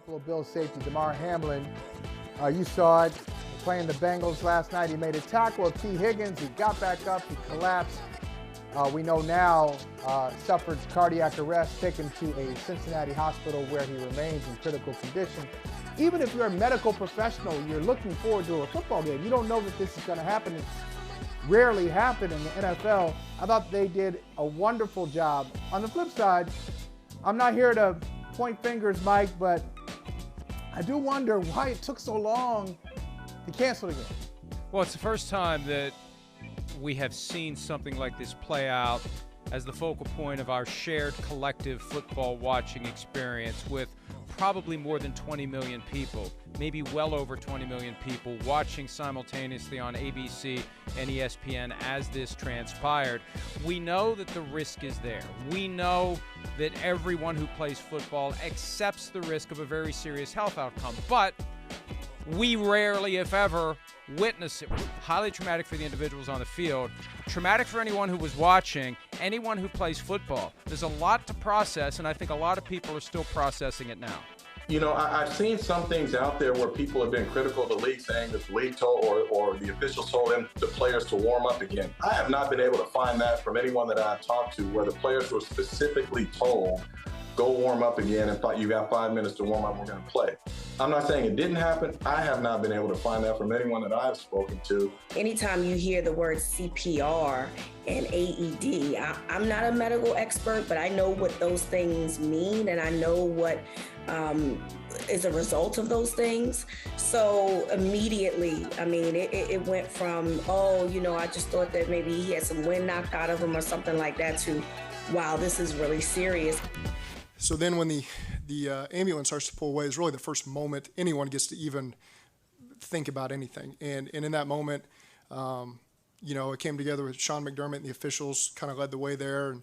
Buffalo Bills safety Damar Hamlin, you saw it playing the Bengals last night. He made a tackle of T. Higgins. He got back up. He collapsed. We know now suffered cardiac arrest, taken to a Cincinnati hospital where he remains in critical condition. Even if you're a medical professional, you're looking forward to a football game. You don't know that this is going to happen. It's rarely happened in the NFL. I thought they did a wonderful job. On the flip side, I'm not here to point fingers, Mike, but I do wonder why it took so long to cancel the game. Well, it's the first time that we have seen something like this play out as the focal point of our shared collective football watching experience, with probably more than 20 million people, maybe well over 20 million people watching simultaneously on ABC and ESPN as this transpired. We know that the risk is there. We know that everyone who plays football accepts the risk of a very serious health outcome, but we rarely, if ever, witness it. Highly traumatic for the individuals on the field, traumatic for anyone who was watching, anyone who plays football. There's a lot to process, and I think a lot of people are still processing it now. You know, I've seen some things out there where people have been critical of the league, saying that the league told or the officials told them, the players, to warm up again. I have not been able to find that from anyone that I've talked to where the players were specifically told, go warm up again, and thought you got 5 minutes to warm up, we're going to play. I'm not saying it didn't happen. I have not been able to find that from anyone that I've spoken to. Anytime you hear the words CPR and AED, I'm not a medical expert, but I know what those things mean, and I know what is a result of those things. So immediately, I mean, it went from, I just thought that maybe he had some wind knocked out of him or something like that, to, wow, this is really serious. So then when the ambulance starts to pull away is really the first moment anyone gets to even think about anything. And in that moment, it came together with Sean McDermott and the officials kind of led the way there.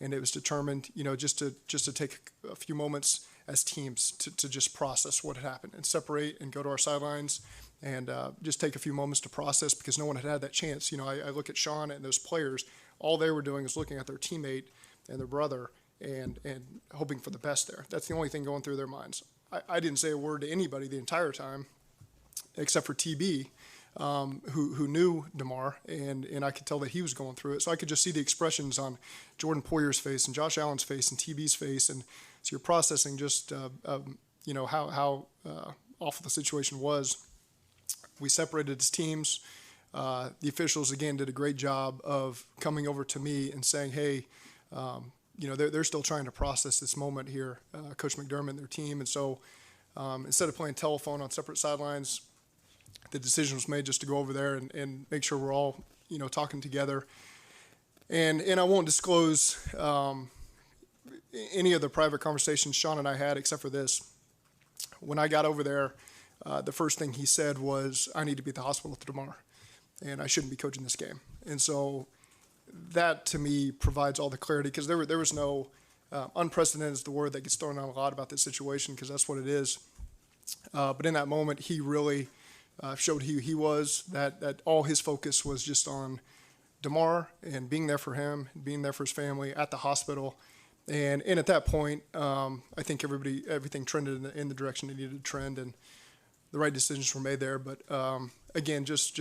And it was determined, just to take a few moments as teams to just process what had happened and separate and go to our sidelines and just take a few moments to process, because no one had that chance. I look at Sean and those players, all they were doing is looking at their teammate and their brother and hoping for the best there. That's the only thing going through their minds. I didn't say a word to anybody the entire time, except for TB, who knew Damar, and I could tell that he was going through it. So I could just see the expressions on Jordan Poyer's face and Josh Allen's face and TB's face, and so you're processing just how awful the situation was. We separated as teams. The officials again did a great job of coming over to me and saying, "Hey, they're still trying to process this moment here, Coach McDermott and their team." And so instead of playing telephone on separate sidelines, the decision was made just to go over there and make sure we're all, talking together. And I won't disclose any of the private conversations Sean and I had, except for this. When I got over there, the first thing he said was, "I need to be at the hospital tomorrow, and I shouldn't be coaching this game." And so that to me provides all the clarity, because there was no unprecedented is the word that gets thrown out a lot about this situation, because that's what it is. But in that moment, he really showed who he was, that all his focus was just on Damar and being there for him, being there for his family at the hospital. And at that point, I think everything trended in the direction it needed to trend, and the right decisions were made there. But again, just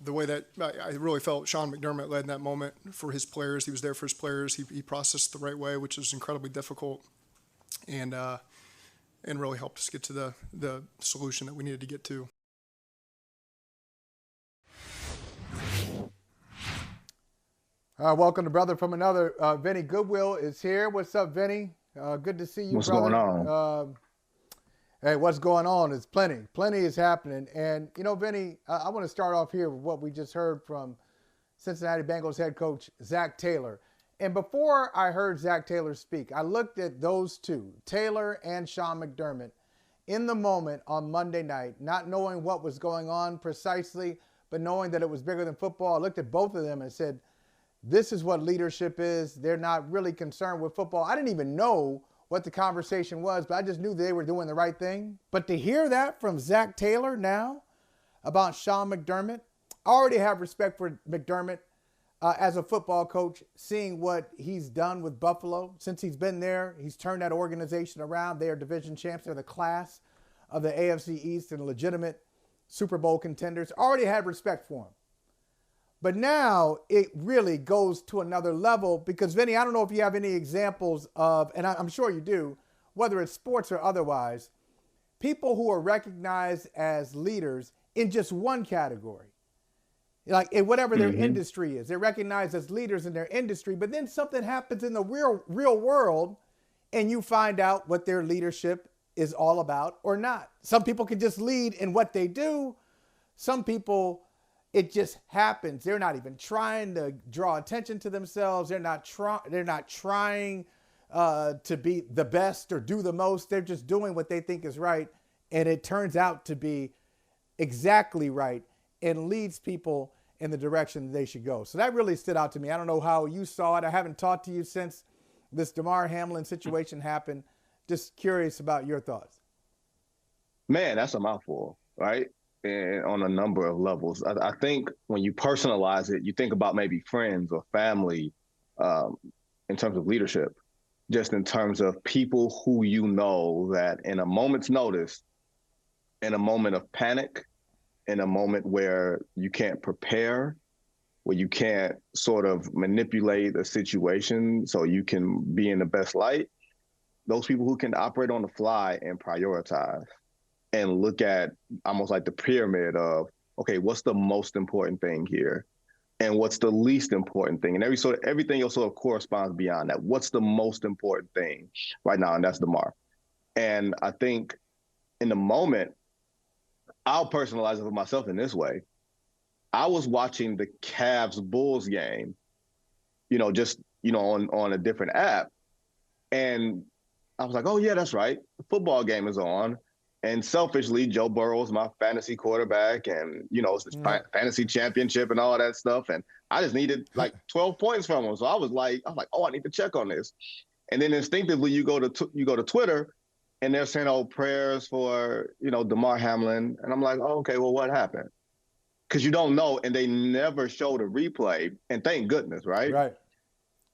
the way that I really felt Sean McDermott led in that moment for his players. He was there for his players. He processed the right way, which was incredibly difficult, and really helped us get to the solution that we needed to get to. Welcome to Brother from Another. Vinnie Goodwill is here. What's up, Vinnie? Good to see you, What's brother. going on? Hey, what's going on? It's plenty. Plenty is happening. And, Vinnie, I want to start off here with what we just heard from Cincinnati Bengals head coach Zac Taylor. And before I heard Zac Taylor speak, I looked at those two, Taylor and Sean McDermott, in the moment on Monday night, not knowing what was going on precisely, but knowing that it was bigger than football. I looked at both of them and said, this is what leadership is. They're not really concerned with football. I didn't even know what the conversation was, but I just knew they were doing the right thing. But to hear that from Zac Taylor now about Sean McDermott, I already have respect for McDermott. as a football coach, seeing what he's done with Buffalo since he's been there. He's turned that organization around. They are division champs. They're the class of the AFC East and legitimate Super Bowl contenders. Already had respect for him. But now it really goes to another level because, Vinny, I don't know if you have any examples of, and I'm sure you do, whether it's sports or otherwise, people who are recognized as leaders in just one category. Like in whatever their industry is, they're recognized as leaders in their industry, but then something happens in the real world and you find out what their leadership is all about or not. Some people can just lead in what they do. Some people, it just happens. They're not even trying to draw attention to themselves. They're not trying to be the best or do the most. They're just doing what they think is right. And it turns out to be exactly right and leads people in the direction they should go. So that really stood out to me. I don't know how you saw it. I haven't talked to you since this Damar Hamlin situation happened. Just curious about your thoughts. Man, that's a mouthful, right? And on a number of levels. I think when you personalize it, you think about maybe friends or family in terms of leadership, just in terms of people who you know that in a moment's notice, in a moment of panic, in a moment where you can't prepare, where you can't sort of manipulate a situation so you can be in the best light, those people who can operate on the fly and prioritize and look at almost like the pyramid of, okay, what's the most important thing here? And what's the least important thing? And everything else sort of corresponds beyond that. What's the most important thing right now? And that's Damar. And I think in the moment, I'll personalize it for myself in this way. I was watching the Cavs-Bulls game, on a different app. And I was like, oh, yeah, that's right. The football game is on. And selfishly, Joe Burrow is my fantasy quarterback. And, it's the fantasy championship and all that stuff. And I just needed like 12 points from him. So I was like, oh, I need to check on this. And then instinctively, you go to Twitter, and they're saying, oh, prayers for, Damar Hamlin. And I'm like, oh, okay, well, what happened? Because you don't know, and they never showed a replay. And thank goodness, right? Right.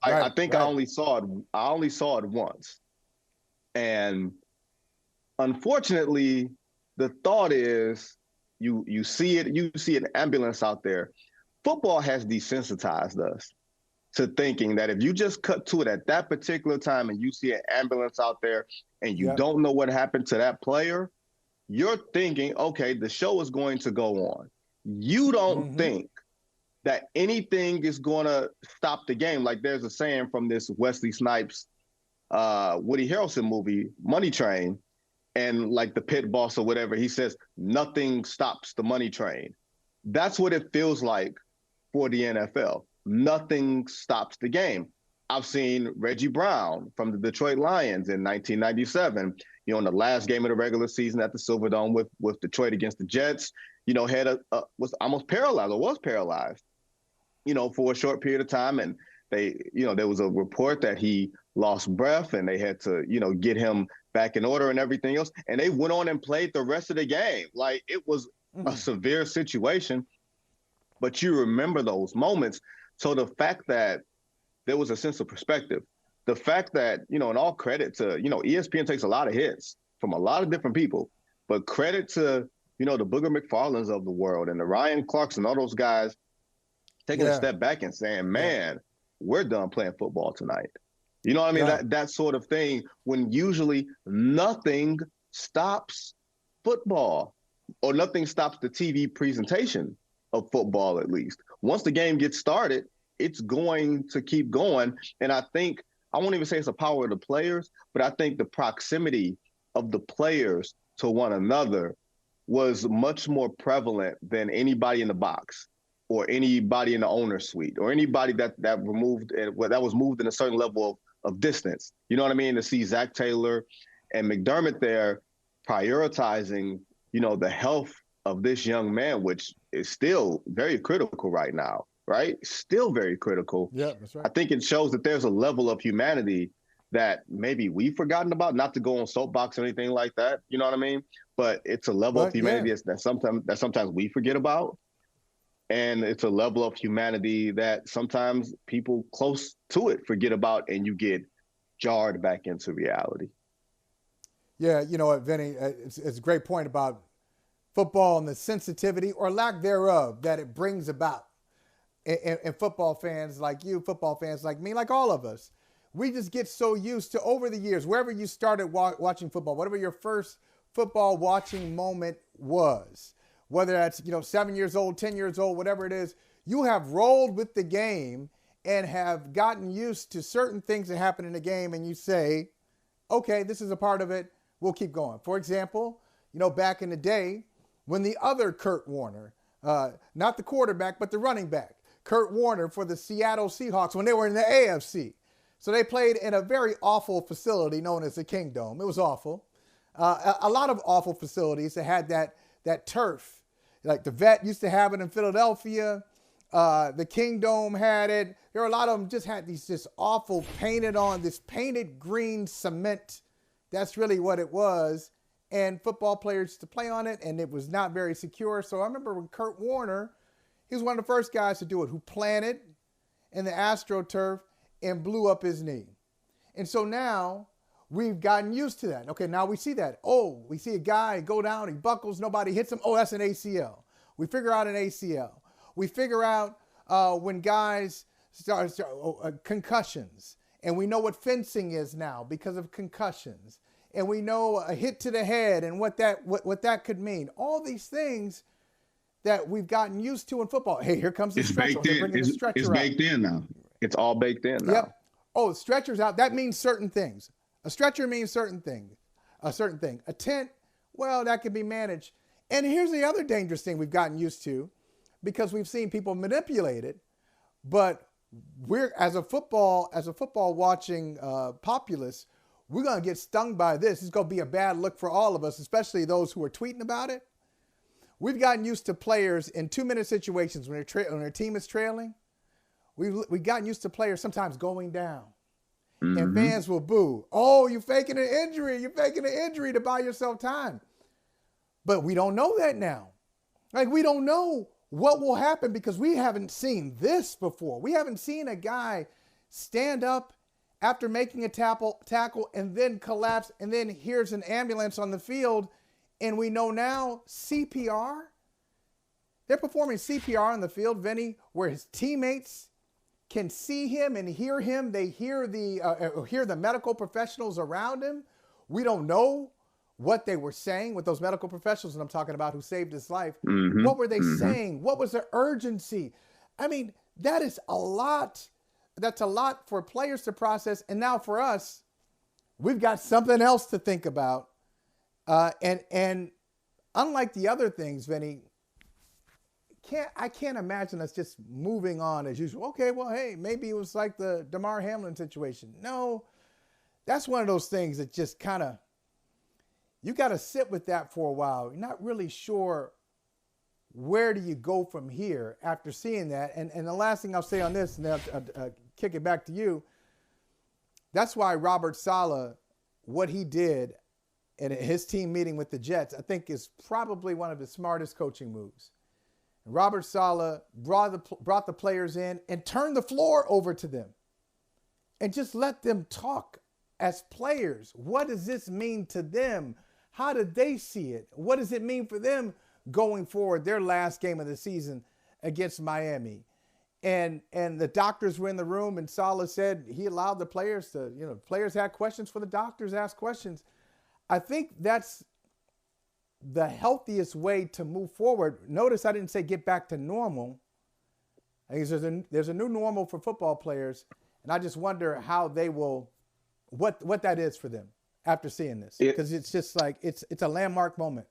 I think I only saw it once. And unfortunately, the thought is you see an ambulance out there. Football has desensitized us to thinking that if you just cut to it at that particular time and you see an ambulance out there and you don't know what happened to that player, you're thinking, okay, the show is going to go on. You don't think that anything is going to stop the game. Like there's a saying from this Wesley Snipes, Woody Harrelson movie, Money Train, and like the pit boss or whatever, he says, nothing stops the money train. That's what it feels like for the NFL. Nothing stops the game. I've seen Reggie Brown from the Detroit Lions in 1997, in the last game of the regular season at the Silverdome with Detroit against the Jets, was almost paralyzed or was paralyzed, for a short period of time. And there was a report that he lost breath and they had to, get him back in order and everything else. And they went on and played the rest of the game. Like it was a severe situation, but you remember those moments. So the fact that there was a sense of perspective, the fact that, and all credit to, ESPN takes a lot of hits from a lot of different people, but credit to, the Booger McFarlands of the world and the Ryan Clarks and all those guys taking a step back and saying, man, we're done playing football tonight. You know what I mean? Yeah. That sort of thing, when usually nothing stops football or nothing stops the TV presentation of football, at least. Once the game gets started, it's going to keep going. And I think, I won't even say it's the power of the players, but I think the proximity of the players to one another was much more prevalent than anybody in the box or anybody in the owner's suite or anybody that was moved in a certain level of distance. You know what I mean? To see Zach Taylor and McDermott there prioritizing, the health of this young man, which is still very critical right now, right? Still very critical. Yeah, that's right. I think it shows that there's a level of humanity that maybe we've forgotten about, not to go on soapbox or anything like that. You know what I mean? But it's a level of humanity that sometimes we forget about. And it's a level of humanity that sometimes people close to it forget about, and you get jarred back into reality. Yeah, you know what, Vinny, it's a great point about football and the sensitivity or lack thereof that it brings about. And football fans like you, football fans like me, like all of us, we just get so used to over the years, wherever you started watching football, whatever your first football watching moment was, whether that's, 7 years old, 10 years old, whatever it is, you have rolled with the game and have gotten used to certain things that happen in the game. And you say, okay, this is a part of it. We'll keep going. For example, back in the day when the other Kurt Warner, not the quarterback, but the running back, Kurt Warner for the Seattle Seahawks when they were in the AFC. So they played in a very awful facility known as the Kingdome. It was awful. A lot of awful facilities that had that turf. Like the Vet used to have it in Philadelphia. The Kingdome had it. There were a lot of them just had these just awful this painted green cement. That's really what it was. And football players used to play on it, and it was not very secure. So I remember when Kurt Warner, he was one of the first guys to do it, who planted in the AstroTurf and blew up his knee. And so now we've gotten used to that. Okay, now we see that. Oh, we see a guy go down, he buckles, nobody hits him. Oh, that's an ACL. We figure out an ACL. We figure out when guys start concussions. And we know what fencing is now because of concussions. And we know a hit to the head and what that could mean. All these things that we've gotten used to in football. Hey, here comes the stretcher. It's baked in now. It's all baked in now. Yep. Oh, the stretcher's out. That means certain things. A stretcher means certain thing. A tent, well, that can be managed. And here's the other dangerous thing we've gotten used to, because we've seen people manipulate it. But we're as a football watching populace, we're going to get stung by this. It's going to be a bad look for all of us, especially those who are tweeting about it. We've gotten used to players in 2-minute situations when their team is trailing. We've gotten used to players sometimes going down. Mm-hmm. And fans will boo. Oh, you're faking an injury. You're faking an injury to buy yourself time. But we don't know that now. Like, we don't know what will happen because we haven't seen this before. We haven't seen a guy stand up after making a tackle and then collapse, and then here's an ambulance on the field. And we know now CPR. They're performing CPR on the field, Vinny, where his teammates can see him and hear him. They hear the medical professionals around him. We don't know what they were saying with those medical professionals that I'm talking about who saved his life. Mm-hmm. What were they saying? What was the urgency? I mean, that is a lot. That's a lot for players to process. And now for us, we've got something else to think about. And unlike the other things, Vinny, I can't imagine us just moving on as usual. Okay, well, hey, maybe it was like the Damar Hamlin situation. No, that's one of those things that just kind of, you got to sit with that for a while. You're not really sure where do you go from here after seeing that. And the last thing I'll say on this, and then I'll kick it back to you, that's why Robert Saleh, what he did in his team meeting with the Jets, I think is probably one of the smartest coaching moves. Robert Saleh brought the players in and turned the floor over to them and just let them talk as players. What does this mean to them? How did they see it? What does it mean for them going forward, their last game of the season against Miami? And the doctors were in the room, and Saleh said he allowed the players to, players had questions for the doctors, asked questions. I think that's the healthiest way to move forward. Notice I didn't say get back to normal. There's a new normal for football players, and I just wonder how they will, what that is for them after seeing this, because it's just like it's a landmark moment.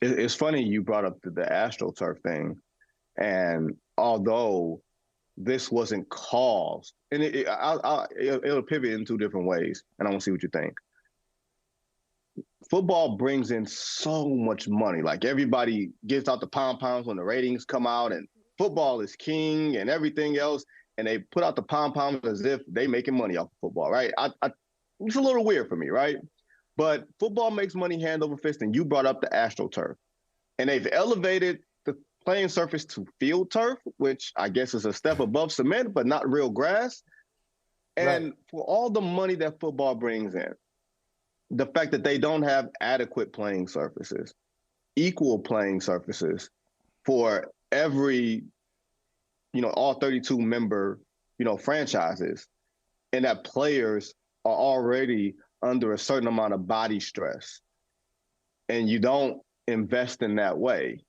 It's funny you brought up the AstroTurf thing, and although this wasn't caused, and it'll pivot in two different ways, and I want to see what you think. Football brings in so much money. Like, everybody gives out the pom-poms when the ratings come out, and football is king and everything else, and they put out the pom-poms as if they making money off of football, right? It's a little weird for me, right? But football makes money hand over fist, and you brought up the AstroTurf. And they've elevated the playing surface to field turf, which I guess is a step above cement, but not real grass. And Right. for all the money that football brings in, the fact that they don't have adequate playing surfaces, equal playing surfaces for every, all 32 member, franchises, and that players are already under a certain amount of body stress, and you don't invest in that way.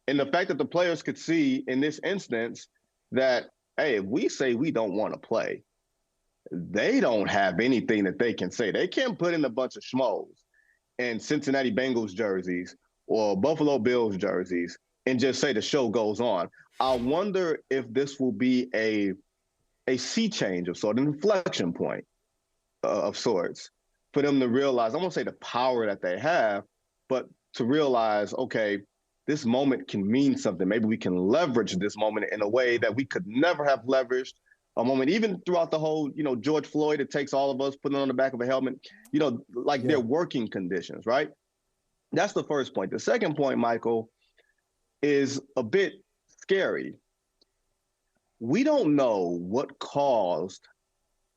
And the fact that the players could see in this instance that, hey, if we say we don't want to play, they don't have anything that they can say. They can't put in a bunch of schmoes in Cincinnati Bengals jerseys or Buffalo Bills jerseys and just say the show goes on. I wonder if this will be a sea change of sort, an inflection point of sorts for them to realize, I won't say the power that they have, but to realize, okay, this moment can mean something. Maybe we can leverage this moment in a way that we could never have leveraged a moment, even throughout the whole, George Floyd, it takes all of us putting on the back of a helmet, their working conditions, right? That's the first point. The second point, Michael, is a bit scary. We don't know what caused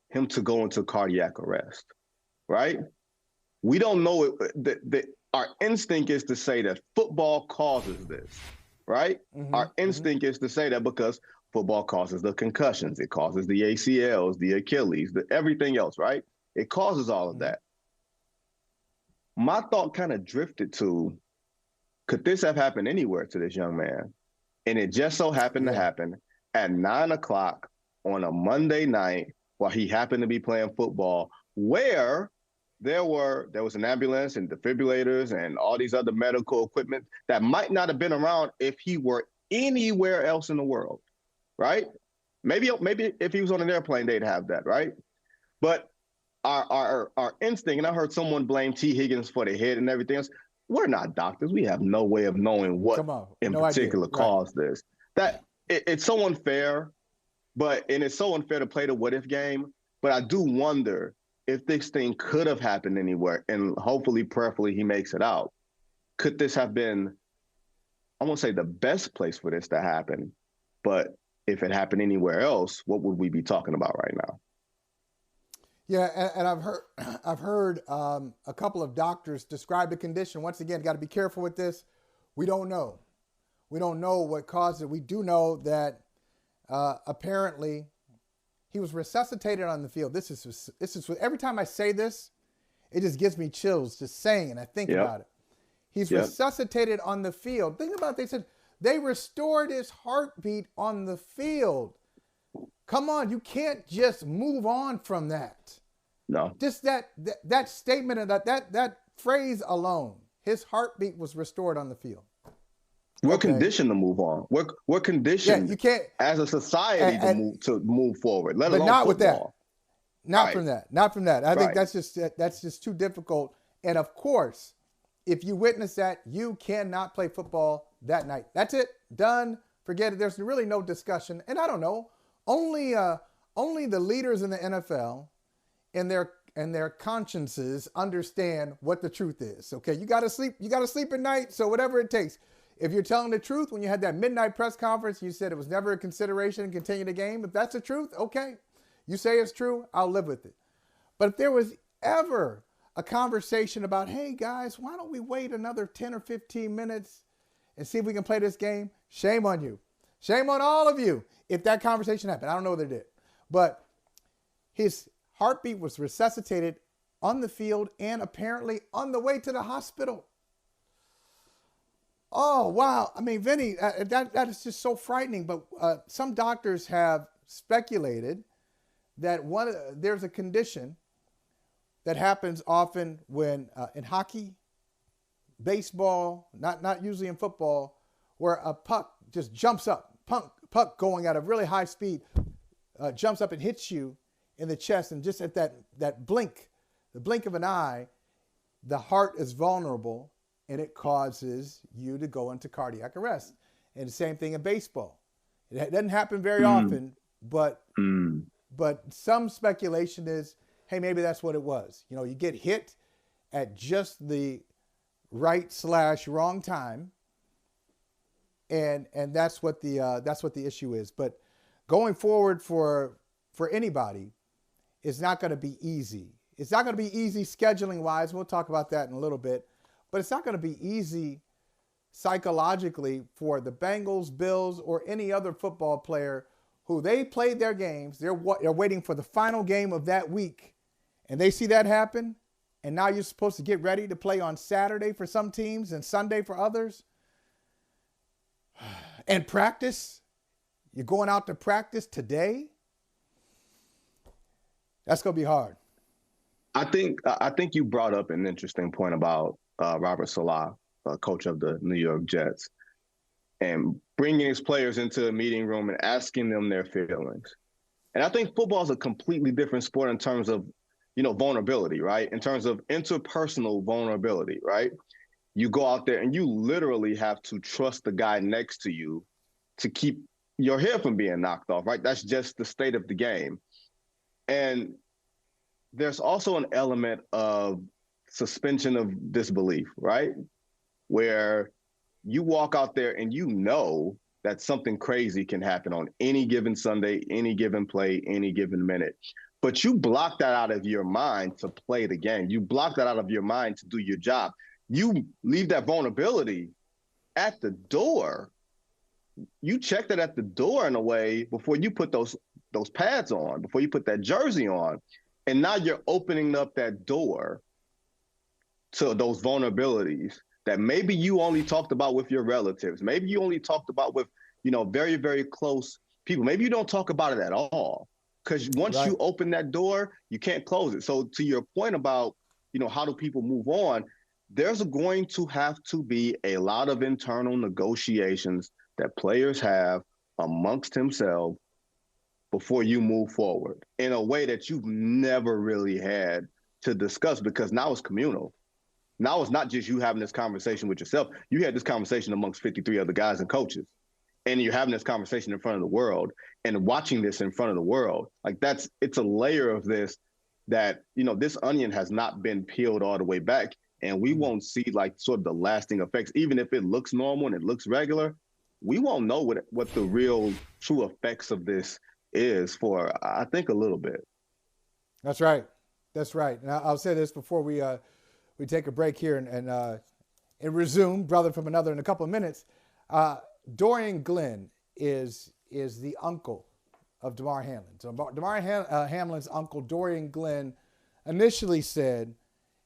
him to go into cardiac arrest, right? We don't know our instinct is to say that football causes this, right? Mm-hmm, our instinct is to say that because football causes the concussions, it causes the ACLs, the Achilles, everything else, right? It causes all of that. My thought kind of drifted to, could this have happened anywhere to this young man? And it just so happened to happen at 9:00 on a Monday night while he happened to be playing football, where there was an ambulance and defibrillators and all these other medical equipment that might not have been around if he were anywhere else in the world, right? Maybe if he was on an airplane, they'd have that, right? But our instinct, and I heard someone blame T. Higgins for the hit and everything else. We're not doctors. We have no way of knowing what in particular caused this. That it's so unfair, and it's so unfair to play the what if game. But I do wonder if this thing could have happened anywhere, and hopefully, prayerfully, he makes it out. Could this have been, I won't say the best place for this to happen, but if it happened anywhere else, what would we be talking about right now? Yeah, and I've heard a couple of doctors describe the condition. Once again, got to be careful with this. We don't know. We don't know what caused it. We do know that apparently he was resuscitated on the field. This is every time I say this, it just gives me chills just saying it. I think about it. He's resuscitated on the field. Think about it. They said they restored his heartbeat on the field. Come on, you can't just move on from that. No. Just that statement and that phrase alone. His heartbeat was restored on the field. We're conditioned to move on. We're conditioned you can't, as a society to move forward. Let alone not football. with that. Not from that. I think that's just too difficult. And of course, if you witness that, you cannot play football that night. That's it. Done. Forget it. There's really no discussion. And I don't know. Only the leaders in the NFL and their consciences understand what the truth is. Okay, you got to sleep at night, so whatever it takes. If you're telling the truth, when you had that midnight press conference, you said it was never a consideration to continue the game. If that's the truth, okay. You say it's true, I'll live with it. But if there was ever a conversation about, hey guys, why don't we wait another 10 or 15 minutes and see if we can play this game? Shame on you. Shame on all of you if that conversation happened. I don't know whether it did. But his heartbeat was resuscitated on the field and apparently on the way to the hospital. Oh, wow. I mean, Vinnie, that is just so frightening. But some doctors have speculated that there's a condition that happens often when in hockey, baseball, not usually in football, where a puck just jumps up, puck going at a really high speed, jumps up and hits you in the chest, and just at that blink, the blink of an eye, the heart is vulnerable, and it causes you to go into cardiac arrest. And the same thing in baseball. It doesn't happen very often, but some speculation is, hey, maybe that's what it was. You know, you get hit at just the right/wrong time, and that's what the issue is. But going forward for anybody, it's not going to be easy. It's not going to be easy scheduling wise. We'll talk about that in a little bit, but it's not going to be easy psychologically for the Bengals, Bills, or any other football player who they played their games. They're waiting for the final game of that week, and they see that happen. And now you're supposed to get ready to play on Saturday for some teams and Sunday for others. And practice. You're going out to practice today. That's going to be hard. I think you brought up an interesting point about Robert Saleh, coach of the New York Jets, and bringing his players into a meeting room and asking them their feelings. And I think football is a completely different sport in terms of, vulnerability, right? In terms of interpersonal vulnerability, right? You go out there and you literally have to trust the guy next to you to keep your hair from being knocked off, right? That's just the state of the game. And there's also an element of suspension of disbelief, right? Where you walk out there and you know that something crazy can happen on any given Sunday, any given play, any given minute. But you block that out of your mind to play the game. You block that out of your mind to do your job. You leave that vulnerability at the door. You check that at the door in a way before you put those pads on, before you put that jersey on. And now you're opening up that door to those vulnerabilities that maybe you only talked about with your relatives. Maybe you only talked about with, very, very close people. Maybe you don't talk about it at all. Because once you open that door, you can't close it. So to your point about, how do people move on, there's going to have to be a lot of internal negotiations that players have amongst themselves before you move forward in a way that you've never really had to discuss, because now it's communal. Now it's not just you having this conversation with yourself. You had this conversation amongst 53 other guys and coaches. And you're having this conversation in front of the world and watching this in front of the world. Like it's a layer of this that, this onion has not been peeled all the way back. And we won't see like sort of the lasting effects. Even if it looks normal and it looks regular, we won't know what the real true effects of this is for, I think, a little bit. That's right. That's right. And I'll say this before we take a break here and resume, brother from another, in a couple of minutes. Dorian Glenn is the uncle of Damar Hamlin. So Damar Hamlin's uncle, Dorian Glenn, initially said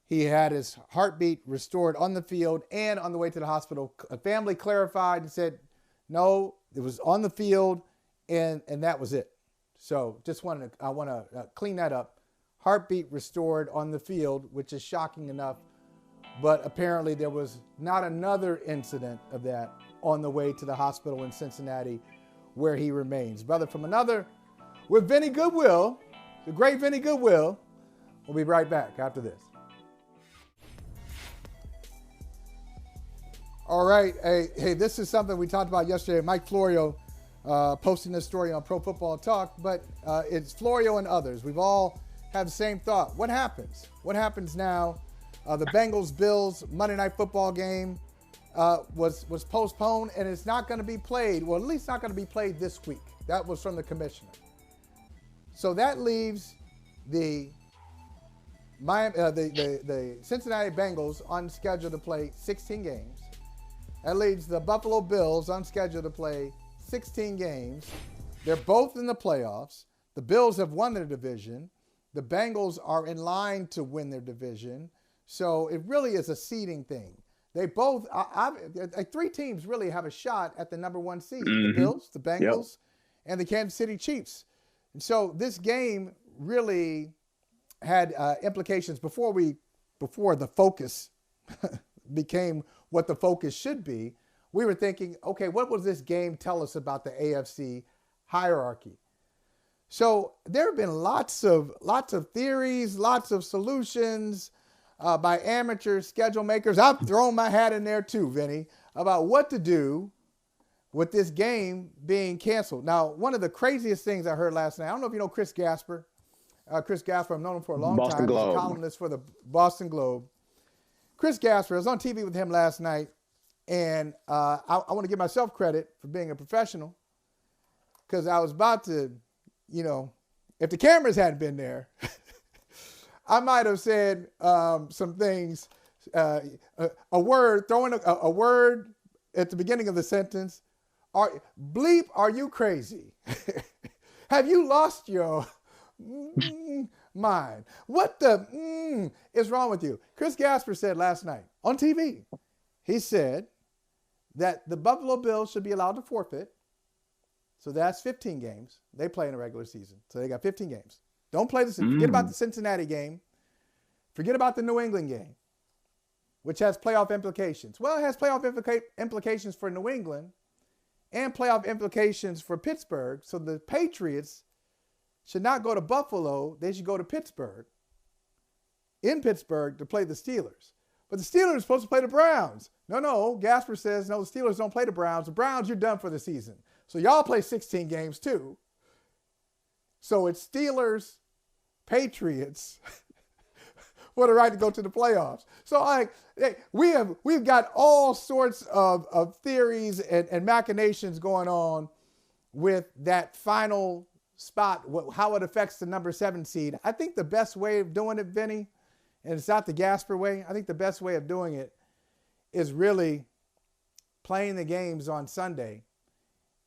he had his heartbeat restored on the field and on the way to the hospital. A family clarified and said, no, it was on the field and that was it. So I want to clean that up. Heartbeat restored on the field, which is shocking enough. But apparently there was not another incident of that on the way to the hospital in Cincinnati, where he remains. Brother from another with Vinnie Goodwill, the great Vinnie Goodwill. We'll be right back after this. All right. Hey, this is something we talked about yesterday. Mike Florio posting this story on Pro Football Talk, but it's Florio and others. We've all had the same thought. What happens? What happens now? The Bengals-Bills Monday Night Football game was postponed, and it's not going to be played. Well, at least not going to be played this week. That was from the commissioner. So that leaves the Cincinnati Bengals on schedule to play 16 games. That leaves the Buffalo Bills on schedule to play 16 games. They're both in the playoffs. The Bills have won their division. The Bengals are in line to win their division. So it really is a seeding thing. They both, three teams really have a shot at the number one seed. Mm-hmm. The Bills, the Bengals, and the Kansas City Chiefs. And so this game really had implications before the focus became what the focus should be. We were thinking, okay, what will this game tell us about the AFC hierarchy? So there have been lots of theories, lots of solutions by amateur schedule makers. I've thrown my hat in there too, Vinny, about what to do with this game being canceled. Now, one of the craziest things I heard last night, I don't know if you know Chris Gasper. Chris Gasper, I've known him for a long time. He's a columnist for the Boston Globe. Chris Gasper, I was on TV with him last night, And I want to give myself credit for being a professional, because I was about to, if the cameras hadn't been there, I might have said some things, a word, throwing a word at the beginning of the sentence. Bleep, are you crazy? Have you lost your mind? What the is wrong with you? Chris Gasper said last night on TV, he said that the Buffalo Bills should be allowed to forfeit. So that's 15 games. They play in a regular season. So they got 15 games. Don't play this. Forget about the Cincinnati game. Forget about the New England game, which has playoff implications. Well, it has playoff implications for New England and playoff implications for Pittsburgh. So the Patriots should not go to Buffalo. They should go to Pittsburgh, in Pittsburgh, to play the Steelers. But the Steelers are supposed to play the Browns. No. Gasper says, no, the Steelers don't play the Browns. The Browns, you're done for the season. So y'all play 16 games too. So it's Steelers, Patriots for the right to go to the playoffs. So we've got all sorts of theories and machinations going on with that final spot, how it affects the number 7 seed. I think the best way of doing it, Vinnie, and it's not the Gasper way, I think the best way of doing it is really playing the games on Sunday.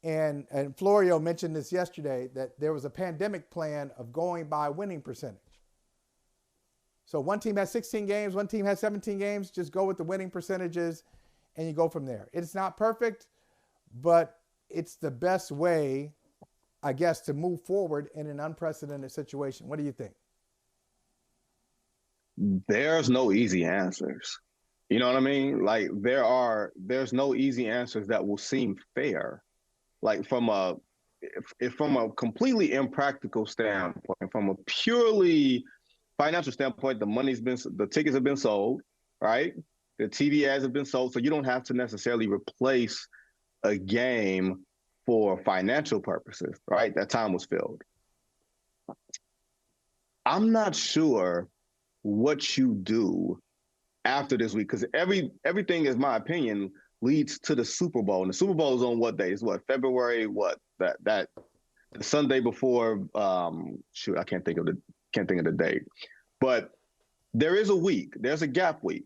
And Florio mentioned this yesterday, that there was a pandemic plan of going by winning percentage. So one team has 16 games, one team has 17 games, just go with the winning percentages and you go from there. It's not perfect, but it's the best way, I guess, to move forward in an unprecedented situation. What do you think? There's no easy answers. You know what I mean? Like there's no easy answers that will seem fair. Like from a completely impractical standpoint, from a purely financial standpoint, the tickets have been sold, right? The TV ads have been sold, so you don't have to necessarily replace a game for financial purposes, right? That time was filled. I'm not sure what you do after this week, because everything, is my opinion, leads to the Super Bowl. And the Super Bowl is on what day? It's February, the Sunday before, I can't think of the date. But there is a week, there's a gap week,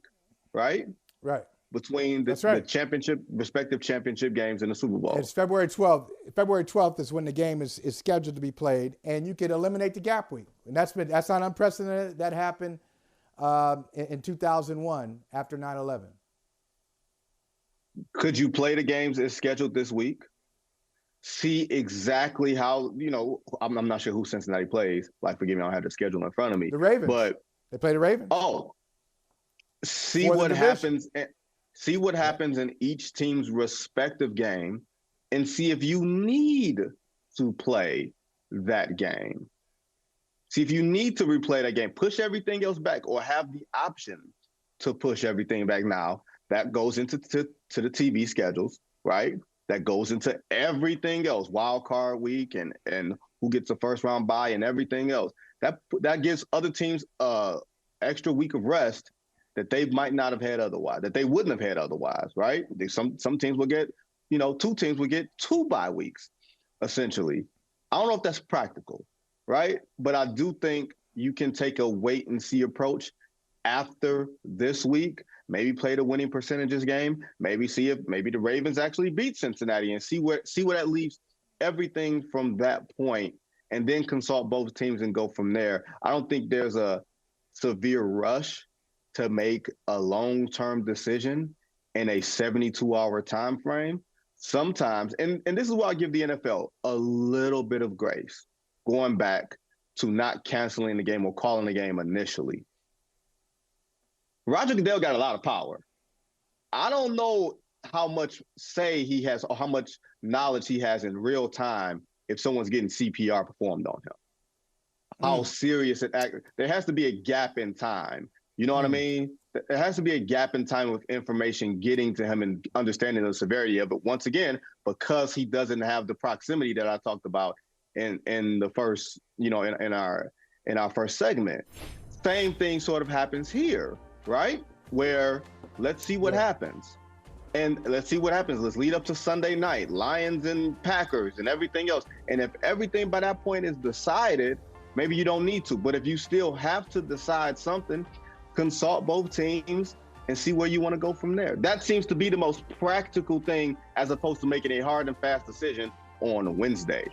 right? Right. Between the respective championship games and the Super Bowl. It's February 12th. February 12th is when the game is scheduled to be played, and you could eliminate the gap week. And that's not unprecedented. That happened in 2001 after 9/11. Could you play the games as scheduled this week? See exactly how, I'm not sure who Cincinnati plays. Like, forgive me, I don't have the schedule in front of me. The Ravens. But they play the Ravens. Oh, see what happens. See what happens in each team's respective game, and see if you need to play that game. See if you need to replay that game. Push everything else back, or have the option to push everything back. Now that goes into to the TV schedules, right? That goes into everything else, wild card week and who gets a first round bye and everything else. That gives other teams extra week of rest that they might not have had otherwise, that they wouldn't have had otherwise, right? Some teams will get, 2 teams will get 2 bye weeks, essentially. I don't know if that's practical, right? But I do think you can take a wait and see approach after this week. Maybe play the winning percentages game. Maybe see if the Ravens actually beat Cincinnati, and see where that leaves everything from that point, and then consult both teams and go from there. I don't think there's a severe rush to make a long-term decision in a 72-hour time frame. Sometimes, and this is why I give the NFL a little bit of grace, going back to not canceling the game or calling the game initially. Roger Goodell got a lot of power. I don't know how much say he has or how much knowledge he has in real time if someone's getting CPR performed on him. How serious there has to be a gap in time. You know what I mean? There has to be a gap in time with information getting to him and understanding the severity of it. Once again, because he doesn't have the proximity that I talked about in the first, in our first segment. Same thing sort of happens here, right? Where let's see what happens. And let's see what happens. Let's lead up to Sunday night, Lions and Packers and everything else. And if everything by that point is decided, maybe you don't need to. But if you still have to decide something, consult both teams and see where you want to go from there. That seems to be the most practical thing, as opposed to making a hard and fast decision on Wednesday.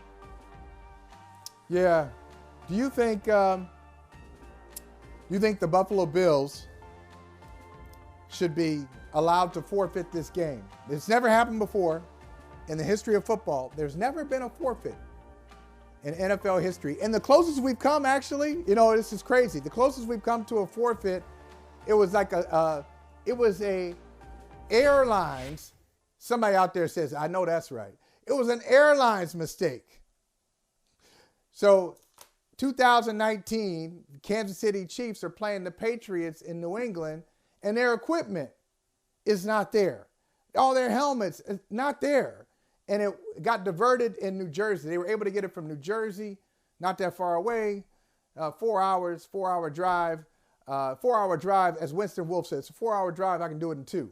Yeah. Do you think the Buffalo Bills should be allowed to forfeit this game? It's never happened before in the history of football. There's never been a forfeit in NFL history. And the closest we've come, actually, this is crazy. The closest we've come to a forfeit, it was like a airlines. Somebody out there says, I know that's right. It was an airlines mistake. So 2019, Kansas City Chiefs are playing the Patriots in New England, and their equipment is not there. All their helmets is not there. And it got diverted in New Jersey. They were able to get it from New Jersey, not that far away, 4 hours, 4-hour drive. 4-hour drive, as Winston Wolfe says, 4-hour drive, I can do it in 2.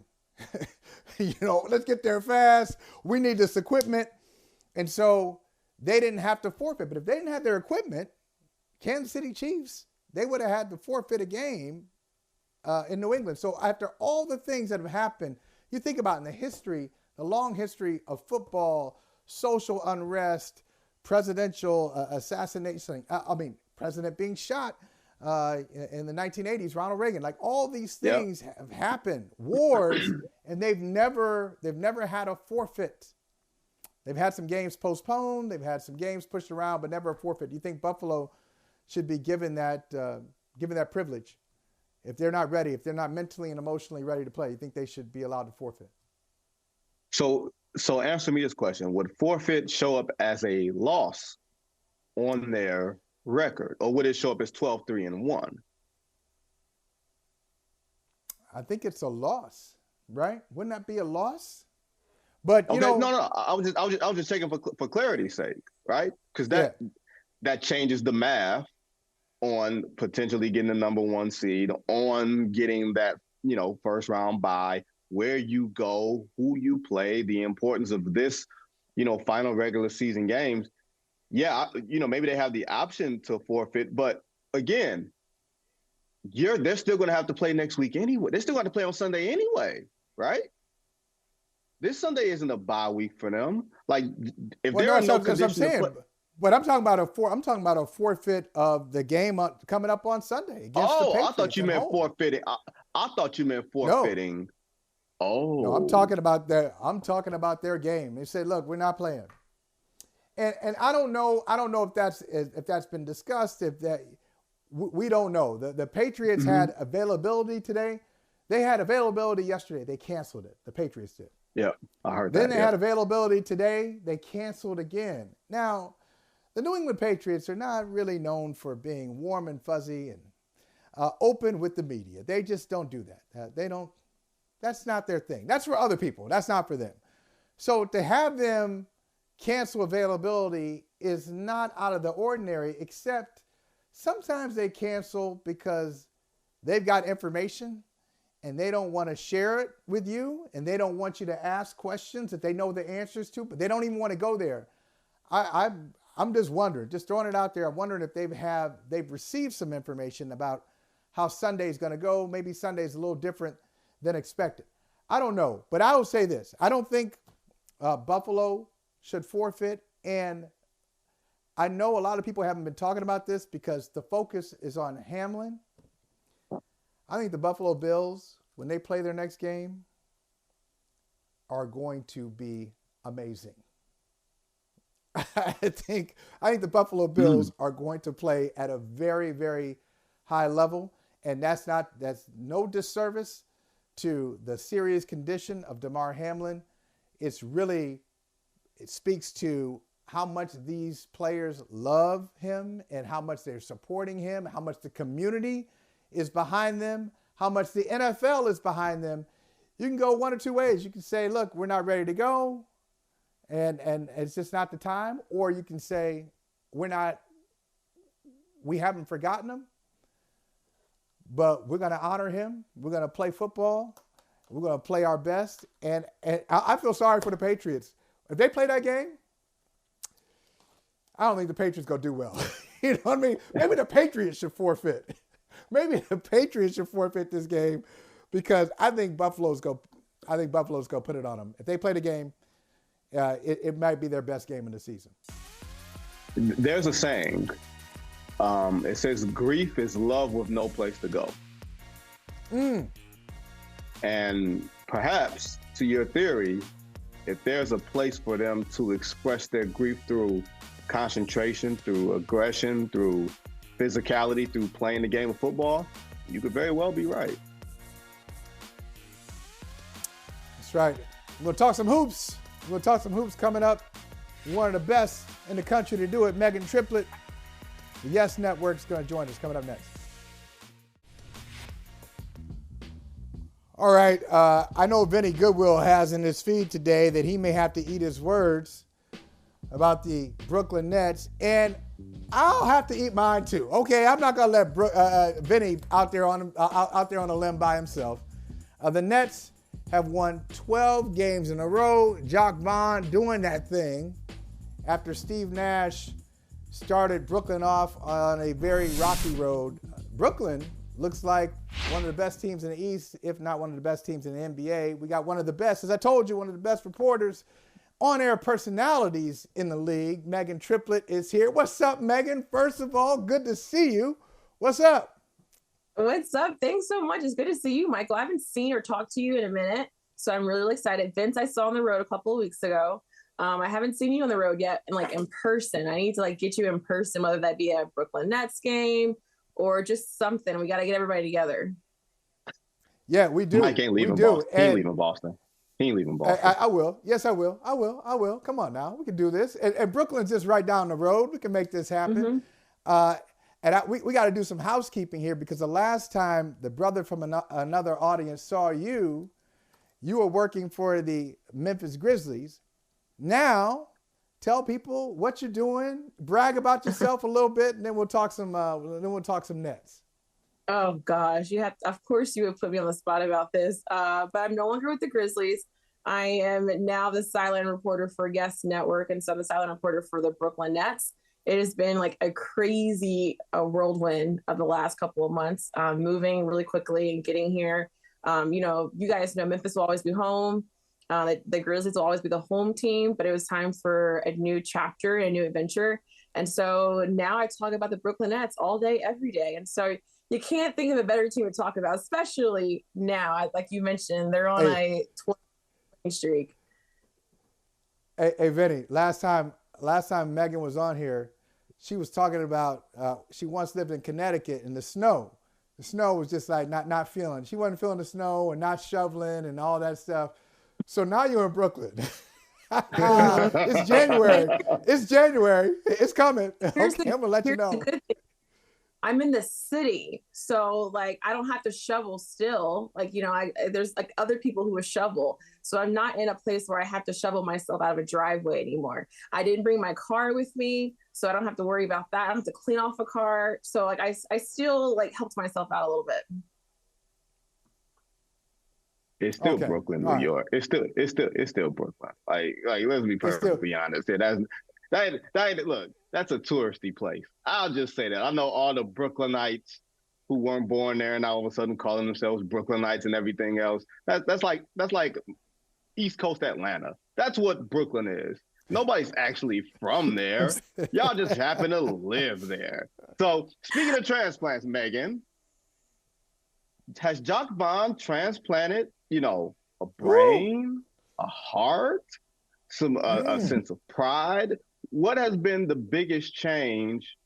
Let's get there fast. We need this equipment. And so they didn't have to forfeit. But if they didn't have their equipment, Kansas City Chiefs, they would have had to forfeit a game in New England. So after all the things that have happened, you think about in the history, the long history of football, social unrest, presidential assassination, president being shot in the 1980s, Ronald Reagan, like all these things have happened, wars, and they've never had a forfeit. They've had some games postponed, they've had some games pushed around, but never a forfeit. Do you think Buffalo should be given that privilege? If they're not ready, if they're not mentally and emotionally ready to play, you think they should be allowed to forfeit? So answer me this question. Would forfeit show up as a loss on their record, or would it show up as 12-3-1? I think it's a loss, right? Wouldn't that be a loss? But no. I was just checking for clarity's sake, right? Because that changes the math on potentially getting the number 1 seed, on getting that first round bye, where you go, who you play, the importance of this final regular season games. Yeah, maybe they have the option to forfeit, but again, they're still going to have to play next week anyway. They're still going to play on Sunday anyway, right? This Sunday isn't a bye week for them. Like, if they're in no condition to play. But I'm talking about a forfeit of the game coming up on Sunday against the Patriots. I thought you meant forfeiting. I thought you meant forfeiting. No. Oh, no, I'm talking about their game. They said, look, we're not playing. And I don't know if that's been discussed. We don't know. The Patriots had availability today. They had availability yesterday. They canceled it. The Patriots did. Yeah, I heard that. Then they had availability today. They canceled again. Now, the New England Patriots are not really known for being warm and fuzzy and open with the media. They just don't do that. They don't. That's not their thing. That's for other people. That's not for them. So to have them cancel availability is not out of the ordinary, except sometimes they cancel because they've got information and they don't want to share it with you, and they don't want you to ask questions that they know the answers to, but they don't even want to go there. I'm just wondering, just throwing it out there, I'm wondering if they've received some information about how Sunday's going to go. Maybe Sunday's a little different than expected. I don't know, but I will say this. I don't think Buffalo should forfeit, and I know a lot of people haven't been talking about this because the focus is on Hamlin. I think the Buffalo Bills, when they play their next game, are going to be amazing. I think the Buffalo Bills are going to play at a very, very high level, and that's no disservice to the serious condition of Damar Hamlin. It speaks to how much these players love him and how much they're supporting him, how much the community is behind them, how much the NFL is behind them. You can go one or two ways. You can say, look, we're not ready to go, and it's just not the time. Or you can say, we haven't forgotten him, but we're going to honor him. We're going to play football, We're going to play our best. And I feel sorry for the Patriots. If they play that game, I don't think the Patriots going to do well. You know what I mean? Maybe the Patriots should forfeit. Maybe the Patriots should forfeit this game because I think Buffalo's going to put it on them. If they play the game, it might be their best game of the season. There's a saying. It says, grief is love with no place to go. And perhaps, to your theory, if there's a place for them to express their grief through concentration, through aggression, through physicality, through playing the game of football, you could very well be right. That's right. We're going to talk some hoops. We're going to talk some hoops coming up. One of the best in the country to do it, Meghan Triplett. The Yes Network's going to join us coming up next. All right. I know Vinnie Goodwill has in his feed today that he may have to eat his words about the Brooklyn Nets, and I'll have to eat mine too. Okay, I'm not going to let Vinnie out there on a limb by himself. The Nets have won 12 games in a row. Jacque Vaughn doing that thing after Steve Nash started Brooklyn off on a very rocky road. Brooklyn looks like one of the best teams in the East, if not one of the best teams in the NBA. We got one of the best, as I told you, one of the best reporters, on-air personalities in the league. Meghan Triplett is here. What's up, Meghan? First of all, good to see you. What's up? What's up? Thanks so much. It's good to see you, Michael. I haven't seen or talked to you in a minute, so I'm really excited. Vince, I saw on the road a couple of weeks ago. I haven't seen you on the road yet, and in person. I need to get you in person, whether that be a Brooklyn Nets game or just something. We got to get everybody together. Yeah, we do. Mike ain't leaving Boston. He ain't leaving Boston. He ain't leaving Boston. I will. Yes, I will. I will. Come on now. We can do this. And Brooklyn's just right down the road. We can make this happen. Mm-hmm. We got to do some housekeeping here because the last time the brother from another audience saw you, you were working for the Memphis Grizzlies. Now, tell people what you're doing, brag about yourself a little bit, and then we'll talk some Nets. Oh gosh, of course you would put me on the spot about this. But I'm no longer with the Grizzlies. I am now the sideline reporter for Yes Network, and so I'm the sideline reporter for the Brooklyn Nets. It has been a crazy whirlwind of the last couple of months, moving really quickly and getting here. You guys know Memphis will always be home. The Grizzlies will always be the home team, but it was time for a new chapter, a new adventure. And so now I talk about the Brooklyn Nets all day, every day. And so you can't think of a better team to talk about, especially now. Like you mentioned, they're on a 20 streak. Hey, Vinnie, last time Meghan was on here, she was talking about she once lived in Connecticut and the snow. The snow was just not feeling. She wasn't feeling the snow and not shoveling and all that stuff. So now you're in Brooklyn. It's January. It's coming. Okay, I'm going to let you know. I'm in the city, so I don't have to shovel still. There's other people who shovel. So I'm not in a place where I have to shovel myself out of a driveway anymore. I didn't bring my car with me, so I don't have to worry about that. I don't have to clean off a car. So I still helped myself out a little bit. It's still Brooklyn, New York. It's still Brooklyn. Let's be perfectly honest. Look, that's a touristy place. I'll just say that. I know all the Brooklynites who weren't born there and now all of a sudden calling themselves Brooklynites and everything else. That's like East Coast Atlanta. That's what Brooklyn is. Nobody's actually from there. Y'all just happen to live there. So speaking of transplants, Meghan, has Jacque Vaughn transplanted, a brain, a heart, a sense of pride? What has been the biggest change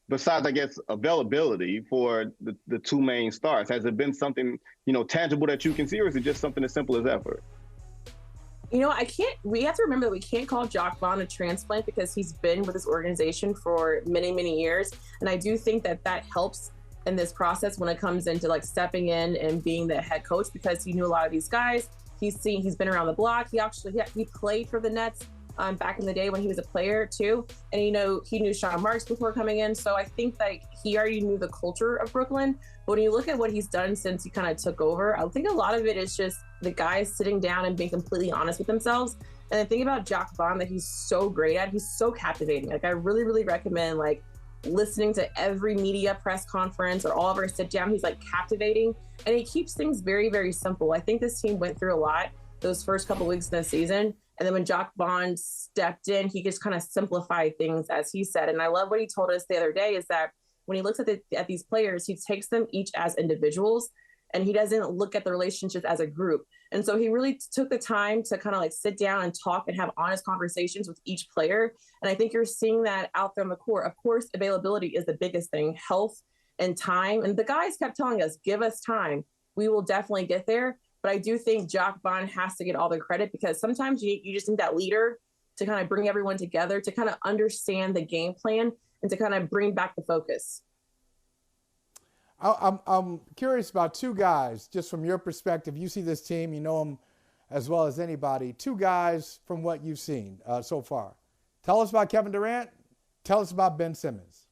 besides, I guess, availability for the two main stars? Has it been something, tangible that you can see, or is it just something as simple as effort? We have to remember that we can't call Jacque Vaughn a transplant because he's been with this organization for many, many years. And I do think that helps in this process when it comes into stepping in and being the head coach, because he knew a lot of these guys. He's been around the block. He played for the Nets back in the day when he was a player too. And, you know, he knew Sean Marks before coming in. So I think like he already knew the culture of Brooklyn. But when you look at what he's done since he kind of took over, I think a lot of it is just the guys sitting down and being completely honest with themselves. And the thing about Jacque Vaughn that he's so great at, he's so captivating. Like I really, really recommend like listening to every media press conference or all of our sit down. He's like captivating and he keeps things very, very simple. I think this team went through a lot those first couple weeks of the season. And then when Jacque Vaughn stepped in, he just kind of simplified things, as he said. And I love what he told us the other day is that when he looks at these players, he takes them each as individuals and he doesn't look at the relationships as a group. And so he really took the time to kind of like sit down and talk and have honest conversations with each player. And I think you're seeing that out there on the court. Of course, availability is the biggest thing, health and time. And the guys kept telling us, give us time. We will definitely get there. But I do think Jacque Vaughn has to get all the credit because sometimes you just need that leader to kind of bring everyone together, to kind of understand the game plan and to kind of bring back the focus. I'm curious about two guys, just from your perspective. You see this team, you know them as well as anybody. Two guys from what you've seen so far. Tell us about Kevin Durant. Tell us about Ben Simmons.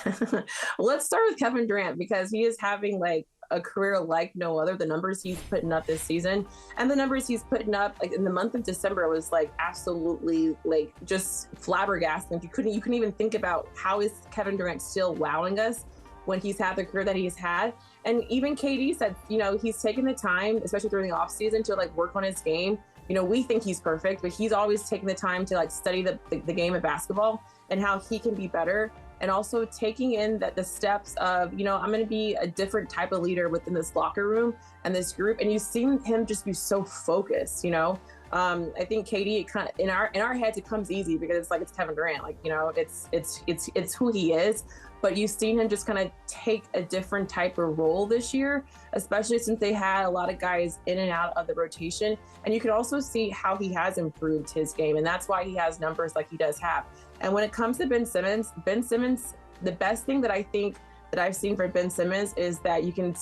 Well, let's start with Kevin Durant because he is having like a career like no other. The numbers he's putting up this season and the numbers he's putting up like in the month of December was like absolutely like just flabbergasting. You couldn't even think about how is Kevin Durant still wowing us when he's had the career that he's had. And even KD said, you know, he's taken the time, especially during the off season, to like work on his game. You know, we think he's perfect, but he's always taking the time to like study the game of basketball and how he can be better. And also taking in that the steps of, you know, I'm going to be a different type of leader within this locker room and this group. And you've seen him just be so focused, you know. I think KD kind of in our heads it comes easy because it's like it's Kevin Durant, like, you know, it's who he is. But you've seen him just kind of take a different type of role this year, especially since they had a lot of guys in and out of the rotation. And you can also see how he has improved his game. And that's why he has numbers like he does have. And when it comes to Ben Simmons, the best thing that I think that I've seen for Ben Simmons is that you can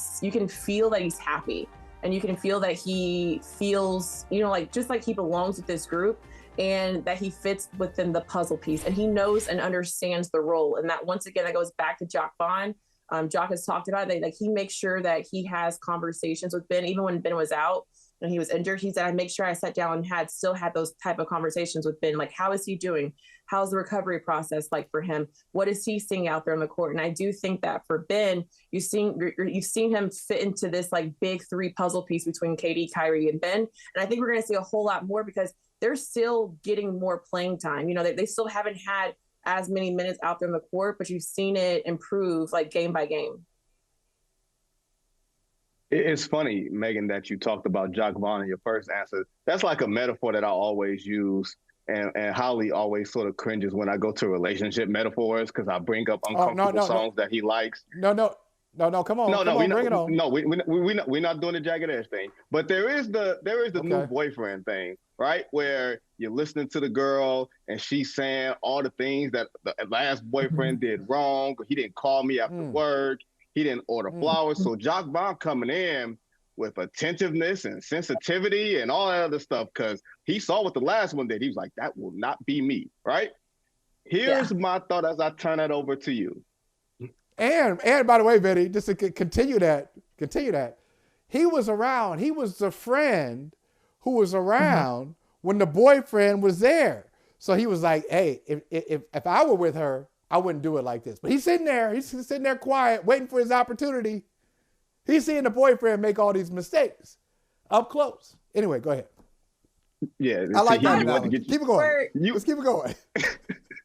feel that he's happy and you can feel that he feels, you know, like just like he belongs with this group. And that he fits within the puzzle piece and he knows and understands the role. And that once again, that goes back to Jacque Vaughn. Jacque has talked about it. Like he makes sure that he has conversations with Ben, even when Ben was out and he was injured. He said, I make sure I sat down and still had those type of conversations with Ben. Like, how is he doing? How's the recovery process like for him? What is he seeing out there on the court? And I do think that for Ben, you've seen him fit into this like big three puzzle piece between KD, Kyrie, and Ben. And I think we're going to see a whole lot more because they're still getting more playing time. You know, they still haven't had as many minutes out there in the court, but you've seen it improve like game by game. It's funny, Megan, that you talked about Jacque Vaughn in your first answer. That's like a metaphor that I always use. And Holley always sort of cringes when I go to relationship metaphors because I bring up uncomfortable songs that he likes. No, come on, bring it on. No, we're not doing the jagged edge thing. But there is the new boyfriend thing, right? Where you're listening to the girl and she's saying all the things that the last boyfriend did wrong. He didn't call me after work. He didn't order flowers. So Jacque Vaughn coming in with attentiveness and sensitivity and all that other stuff because he saw what the last one did. He was like, that will not be me, right? Here's my thought as I turn it over to you. And by the way, Vinnie, just to continue that, he was around. He was the friend who was around when the boyfriend was there. So he was like, hey, if I were with her, I wouldn't do it like this. But he's sitting there quiet, waiting for his opportunity. He's seeing the boyfriend make all these mistakes up close. Anyway, go ahead. Yeah. I like that. Keep it going. Let's keep it going.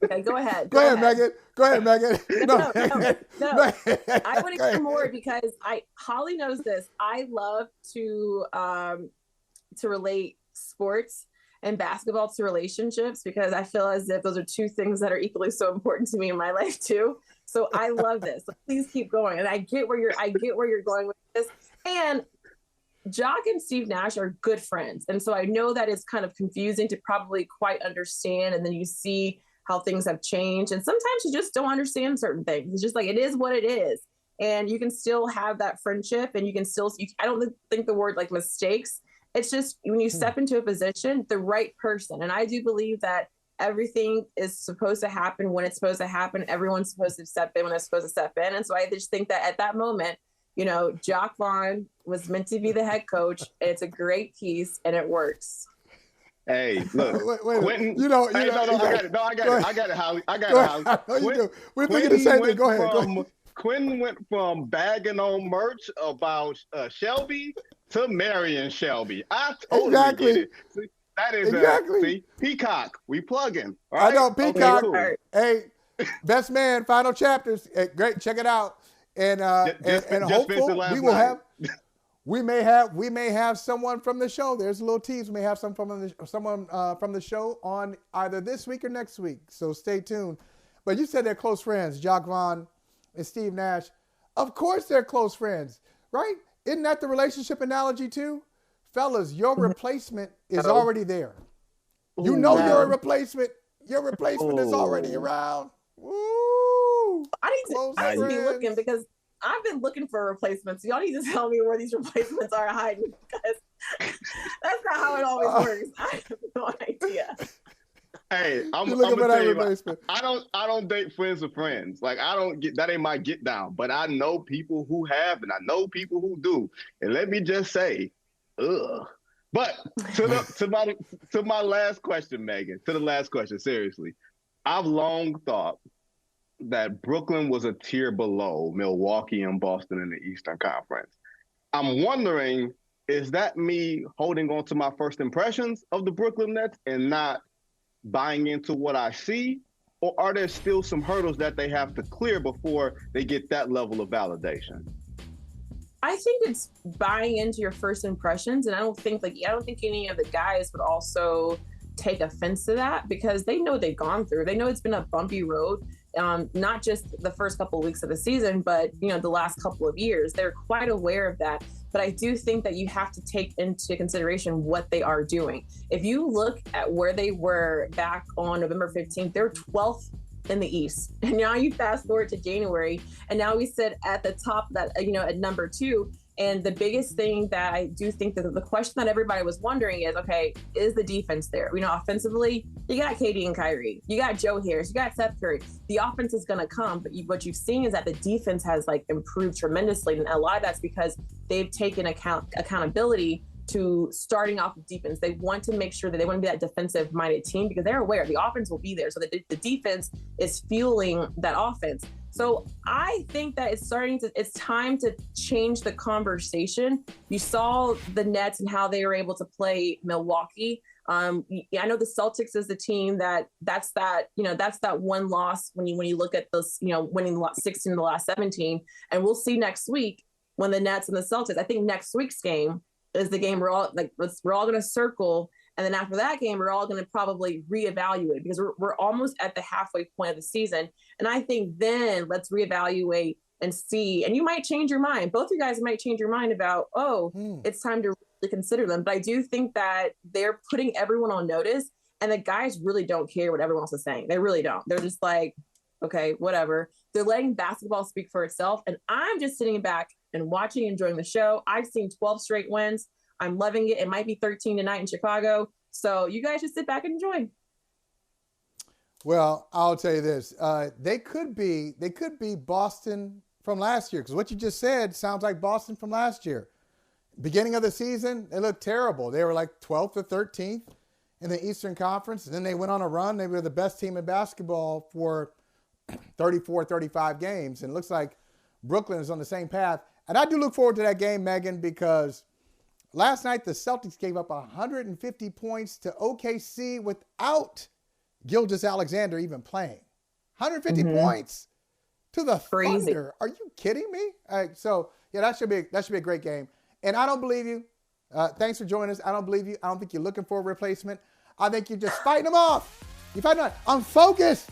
Okay, go ahead. Go ahead, Megan. Go ahead, Megan. No. I want to hear more because Holley knows this. I love to relate sports and basketball to relationships because I feel as if those are two things that are equally so important to me in my life too. So I love this. So please keep going. And I get where you're going with this. And Jacque and Steve Nash are good friends. And so I know that it's kind of confusing to probably quite understand. And then you see how things have changed. And sometimes you just don't understand certain things. It's just like, it is what it is. And you can still have that friendship and you can still, I don't think the word like mistakes It's just when you step into a position, the right person. And I do believe that everything is supposed to happen when it's supposed to happen. Everyone's supposed to step in when they're supposed to step in. And so I just think that at that moment, Jacque Vaughn was meant to be the head coach. It's a great piece and it works. Hey, look, wait, Quentin. I got it, Holley. We're thinking the same thing. Go ahead. Quentin went from bagging on merch about Shelby to marrying Shelby. I totally get it. See, that is Peacock. We plugging. Right? I know Peacock. Okay, cool. Hey, Best Man, final chapters. Great, check it out. And hopefully we may have someone from the show. There's a little tease. We may have someone from the show on either this week or next week. So stay tuned. But you said they're close friends, Jacque Vaughn and Steve Nash. Of course they're close friends, right? Isn't that the relationship analogy too? Fellas, your replacement is already there. You're a replacement. Your replacement is already around. Woo! I need to be looking because I've been looking for replacements. Y'all need to tell me where these replacements are hiding because that's not how it always works. I have no idea. Hey, I'm gonna tell you, I don't date friends of friends. Like I don't get that ain't my get down. But I know people who have, and I know people who do. And let me just say, ugh. But to my last question, Megan. To the last question, seriously, I've long thought that Brooklyn was a tier below Milwaukee and Boston in the Eastern Conference. I'm wondering, is that me holding on to my first impressions of the Brooklyn Nets and not buying into what I see? Or are there still some hurdles that they have to clear before they get that level of validation? I think it's buying into your first impressions. And I don't think any of the guys would also take offense to that because they know what they've gone through. They know it's been a bumpy road. Not just the first couple of weeks of the season, but the last couple of years. They're quite aware of that. But I do think that you have to take into consideration what they are doing. If you look at where they were back on November 15th, they're 12th in the East. And now you fast forward to January, and now we sit at the top of that, at number 2. And the biggest thing that I do think that the question that everybody was wondering is, okay, is the defense there? Offensively, you got KD and Kyrie, you got Joe Harris, you got Seth Curry. The offense is going to come, but what you've seen is that the defense has improved tremendously. And a lot of that's because they've taken accountability to starting off with defense. They want to make sure that they want to be that defensive minded team because they're aware the offense will be there. So that the defense is fueling that offense. So I think that it's time to change the conversation. You saw the Nets and how they were able to play Milwaukee. I know the Celtics is the team that's that one loss when you look at those, winning 16 of the last 17. And we'll see next week when the Nets and the Celtics, I think next week's game is the game we're all going to circle. And then after that game, we're all going to probably reevaluate because we're almost at the halfway point of the season. And I think then let's reevaluate and see. And you might change your mind. Both you guys might change your mind about, it's time to really consider them. But I do think that they're putting everyone on notice. And the guys really don't care what everyone else is saying. They really don't. They're just like, okay, whatever. They're letting basketball speak for itself. And I'm just sitting back and watching, enjoying the show. I've seen 12 straight wins. I'm loving it. It might be 13 tonight in Chicago. So you guys just sit back and enjoy. Well, I'll tell you this. They could be Boston from last year because what you just said sounds like Boston from last year. Beginning of the season, they looked terrible. They were like 12th or 13th in the Eastern Conference. And then they went on a run. They were the best team in basketball for 34, 35 games. And it looks like Brooklyn is on the same path. And I do look forward to that game, Megan, because last night, the Celtics gave up 150 points to OKC without Gilgeous-Alexander even playing. 150 points to the Thunder. Are you kidding me? All right, so, yeah, that should be a great game. And I don't believe you. Thanks for joining us. I don't believe you. I don't think you're looking for a replacement. I think you're just fighting them off. You're fighting them off. I'm focused.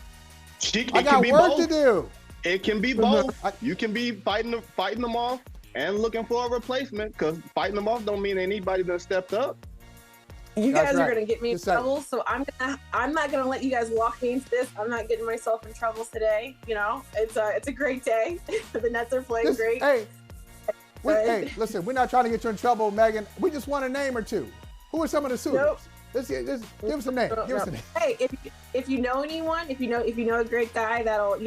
I got work to do. It can be both. You can be fighting them off and looking for a replacement because fighting them off don't mean anybody that stepped up. You guys are going to get me in trouble, so I'm not going to let you guys walk me into this. I'm not getting myself in trouble today. It's a great day. The Nets are playing great. Hey, Hey, listen, we're not trying to get you in trouble, Meghan. We just want a name or two. Who are some of the suitors? Nope. Let's give us a name. Give us a name. Hey, if you know anyone, if you know a great guy that'll,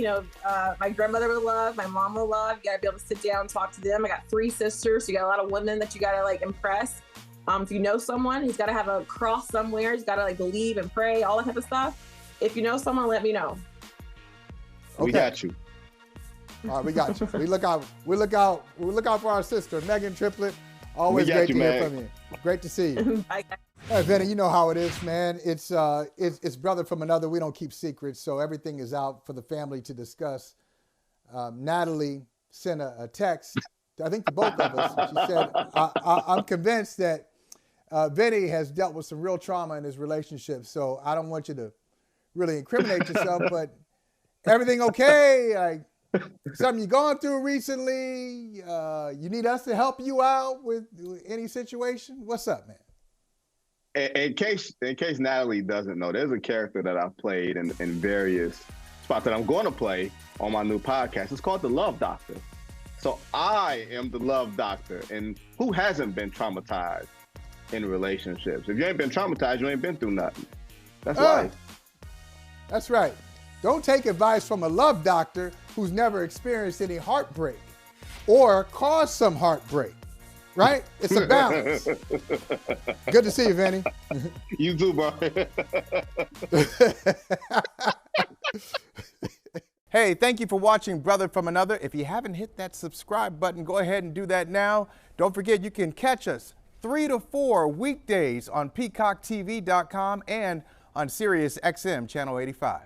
my grandmother would love, my mom will love, you gotta be able to sit down and talk to them. I got 3 sisters, so you got a lot of women that you gotta like impress. If you know someone, he's gotta have a cross somewhere, he's gotta like believe and pray, all that type of stuff. If you know someone, let me know. Okay. We got you. All right, we got you. We look out for our sister, Meghan Triplett. Always great to hear from you. Great to see you. Bye, guys. Hey, Vinnie, you know how it is, man. It's brother from another. We don't keep secrets, so everything is out for the family to discuss. Natalie sent a text, I think to both of us. She said, I'm convinced that Vinnie has dealt with some real trauma in his relationship, so I don't want you to really incriminate yourself, but everything okay? Like, something you've gone through recently? You need us to help you out with any situation? What's up, man? In case Natalie doesn't know, there's a character that I've played in various spots that I'm going to play on my new podcast. It's called The Love Doctor. So I am the love doctor. And who hasn't been traumatized in relationships? If you ain't been traumatized, you ain't been through nothing. That's life. That's right. Don't take advice from a love doctor who's never experienced any heartbreak or caused some heartbreak. Right? It's a balance. Good to see you, Vinnie. You too, bro. Hey, thank you for watching Brother from Another. If you haven't hit that subscribe button, go ahead and do that now. Don't forget, you can catch us 3 to 4 weekdays on PeacockTV.com and on Sirius XM Channel 85.